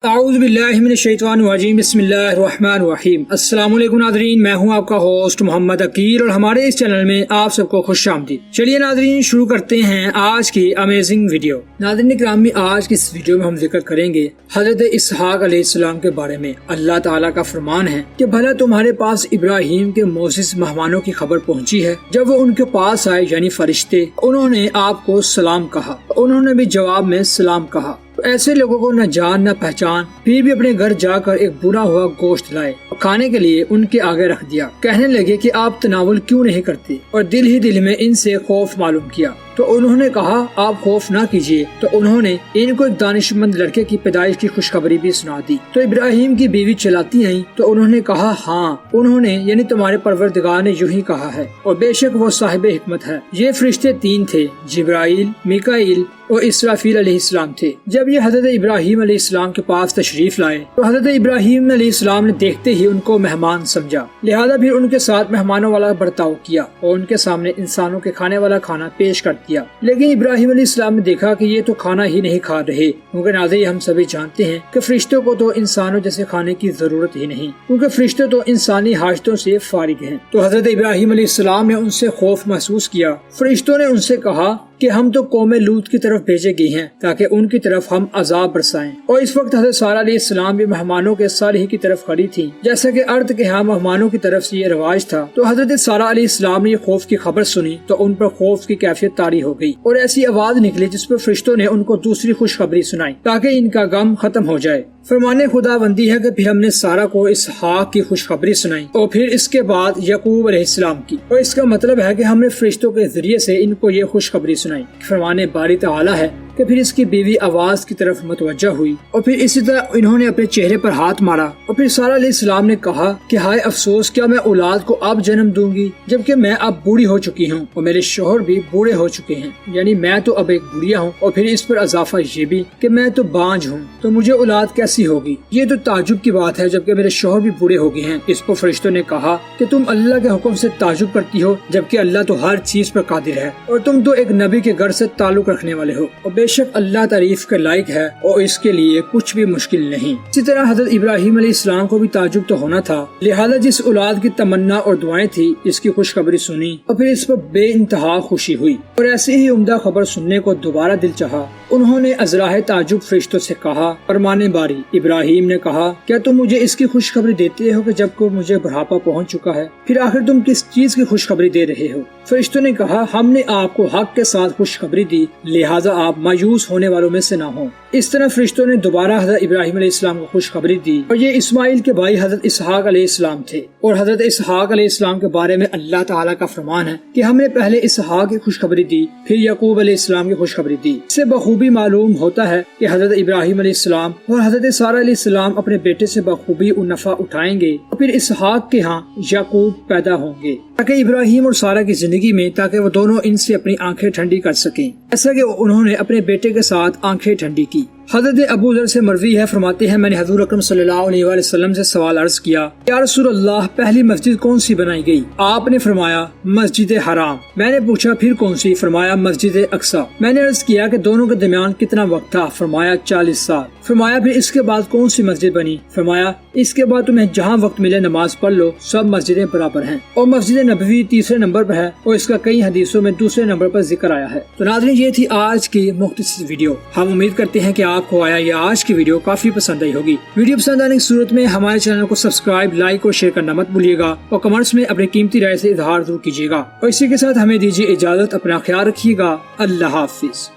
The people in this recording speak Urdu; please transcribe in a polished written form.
اعوذ باللہ من الشیطان الرجیم بسم اللہ الرحمن الرحیم۔ السلام علیکم ناظرین، میں ہوں آپ کا ہوسٹ محمد عقیل اور ہمارے اس چینل میں آپ سب کو خوش آمدید۔ چلیے ناظرین شروع کرتے ہیں آج کی امیزنگ ویڈیو۔ ناظرین گرامی، آج کی اس ویڈیو میں ہم ذکر کریں گے حضرت اسحاق علیہ السلام کے بارے میں۔ اللہ تعالیٰ کا فرمان ہے کہ بھلا تمہارے پاس ابراہیم کے معزز مہمانوں کی خبر پہنچی ہے؟ جب وہ ان کے پاس آئے یعنی فرشتے، انہوں نے آپ کو سلام کہا، انہوں نے بھی جواب میں سلام کہا۔ ایسے لوگوں کو نہ جان نہ پہچان، پھر بھی اپنے گھر جا کر ایک بنا ہوا گوشت لائے، کھانے کے لیے ان کے آگے رکھ دیا۔ کہنے لگے کہ آپ تناول کیوں نہیں کرتے، اور دل ہی دل میں ان سے خوف معلوم کیا۔ تو انہوں نے کہا آپ خوف نہ کیجیے۔ تو انہوں نے ان کو ایک دانش مند لڑکے کی پیدائش کی خوشخبری بھی سنا دی۔ تو ابراہیم کی بیوی چلاتی آئیں تو انہوں نے کہا ہاں، انہوں نے یعنی تمہارے پروردگار نے یوں ہی کہا ہے، اور بے شک وہ صاحب حکمت ہے۔ یہ فرشتے تین تھے، جبرائیل، میکائیل اور اسرافیل علیہ السلام تھے۔ جب یہ حضرت ابراہیم علیہ السلام کے پاس تشریف لائے تو حضرت ابراہیم علیہ السلام نے دیکھتے ہی ان کو مہمان سمجھا، لہذا پھر ان کے ساتھ مہمانوں والا برتاؤ کیا اور ان کے سامنے انسانوں کے کھانے والا کھانا پیش کر دیا۔ لیکن ابراہیم علیہ السلام نے دیکھا کہ یہ تو کھانا ہی نہیں کھا رہے، کیونکہ ناظرین ہم سبھی جانتے ہیں کہ فرشتوں کو تو انسانوں جیسے کھانے کی ضرورت ہی نہیں، کیونکہ فرشتے تو انسانی حاجتوں سے فارغ ہیں۔ تو حضرت ابراہیم علیہ السلام نے ان سے خوف محسوس کیا۔ فرشتوں نے ان سے کہا کہ ہم تو قوم لوط کی طرف بھیجے گئے ہیں تاکہ ان کی طرف ہم عذاب برسائیں۔ اور اس وقت حضرت سارہ علیہ السلام بھی مہمانوں کے صالح کی طرف کھڑی تھی، جیسا کہ ارد کے ہاں مہمانوں کی طرف سے یہ رواج تھا۔ تو حضرت سارہ علیہ السلام نے یہ خوف کی خبر سنی تو ان پر خوف کی کیفیت طاری ہو گئی، اور ایسی آواز نکلی جس پر فرشتوں نے ان کو دوسری خوشخبری سنائی تاکہ ان کا غم ختم ہو جائے۔ فرمان خدا بندی ہے کہ پھر ہم نے سارہ کو اسحاق کی خوشخبری سنائی اور پھر اس کے بعد یعقوب علیہ السلام کی، اور اس کا مطلب ہے کہ ہم نے فرشتوں کے ذریعے سے ان کو یہ خوشخبری سنائی۔ فرمان باری تعالی ہے کہ پھر اس کی بیوی آواز کی طرف متوجہ ہوئی، اور پھر اسی طرح انہوں نے اپنے چہرے پر ہاتھ مارا، اور پھر سارہ علیہ السلام نے کہا کہ ہائے افسوس، کیا میں اولاد کو اب جنم دوں گی جبکہ میں اب بوڑھی ہو چکی ہوں اور میرے شوہر بھی بوڑھے ہو چکے ہیں، یعنی میں تو اب ایک بڑھیا ہوں، اور پھر اس پر اضافہ یہ بھی کہ میں تو بانجھ ہوں، تو مجھے اولاد کیسی ہوگی؟ یہ تو تعجب کی بات ہے جبکہ میرے شوہر بھی بوڑھے ہو گئے ہیں۔ اس پر فرشتوں نے کہا کہ تم اللہ کے حکم سے تعجب کرتی ہو جبکہ اللہ تو ہر چیز پر قادر ہے، اور تم تو ایک نبی کے گھر سے تعلق رکھنے والے ہو، اور بے شک اللہ تعریف کے لائق ہے اور اس کے لیے کچھ بھی مشکل نہیں۔ اسی طرح حضرت ابراہیم علیہ السلام کو بھی تعجب تو ہونا تھا، لہذا جس اولاد کی تمنا اور دعائیں تھی اس کی خوشخبری سنی اور پھر اس پر بے انتہا خوشی ہوئی، اور ایسی ہی عمدہ خبر سننے کو دوبارہ دل چاہا۔ انہوں نے ازراہ تعجب فرشتوں سے کہا، فرمان باری ابراہیم نے کہا کیا تم مجھے اس کی خوشخبری دیتے ہو کہ جب کو مجھے بڑھاپا پہنچ چکا ہے؟ پھر آخر تم کس چیز کی خوشخبری دے رہے ہو؟ فرشتوں نے کہا ہم نے آپ کو حق کے ساتھ خوشخبری دی، لہٰذا آپ مایوس ہونے والوں میں سے نہ ہوں۔ اس طرح فرشتوں نے دوبارہ حضرت ابراہیم علیہ السلام کو خوشخبری دی، اور یہ اسماعیل کے بھائی حضرت اسحاق علیہ السلام تھے۔ اور حضرت اسحاق علیہ السلام کے بارے میں اللہ تعالیٰ کا فرمان ہے کہ ہم نے پہلے اسحاق کی خوشخبری دی پھر یعقوب علیہ السلام کی خوشخبری دی۔ اس سے بخوبی معلوم ہوتا ہے کہ حضرت ابراہیم علیہ السلام اور حضرت سارہ علیہ السلام اپنے بیٹے سے بخوبی نفع اٹھائیں گے، اور پھر اسحاق کے ہاں یعقوب پیدا ہوں گے تاکہ ابراہیم اور سارہ کی زندگی میں تاکہ وہ دونوں ان سے اپنی آنکھیں ٹھنڈی کر سکیں، ایسا کہ انہوں نے اپنے بیٹے کے ساتھ آنکھیں ٹھنڈی کی۔ حضرت ابو ذر سے مروی ہے، فرماتے ہیں میں نے حضور اکرم صلی اللہ علیہ وآلہ وسلم سے سوال عرض کیا یا رسول اللہ پہلی مسجد کون سی بنائی گئی؟ آپ نے فرمایا مسجد حرام۔ میں نے پوچھا پھر کون سی؟ فرمایا مسجد اقصی۔ میں نے عرض کیا کہ دونوں کے درمیان کتنا وقت تھا؟ فرمایا 40 سال۔ فرمایا پھر اس کے بعد کون سی مسجد بنی؟ فرمایا اس کے بعد تمہیں جہاں وقت ملے نماز پڑھ لو، سب مسجدیں برابر ہیں، اور مسجد نبوی تیسرے نمبر پر ہے اور اس کا کئی حدیثوں میں دوسرے نمبر پر ذکر آیا ہے۔ تو ناظرین یہ تھی آج کی مختصر ویڈیو۔ ہم امید کرتے ہیں کہ آپ کو یہ آج کی ویڈیو کافی پسند آئی ہوگی۔ ویڈیو پسند آنے کی صورت میں ہمارے چینل کو سبسکرائب، لائک اور شیئر کرنا مت بھولیے گا، اور کمنٹس میں اپنی قیمتی رائے سے اظہار ضرور کیجیے گا، اور اسی کے ساتھ ہمیں دیجیے اجازت، اپنا خیال رکھیے گا، اللہ حافظ۔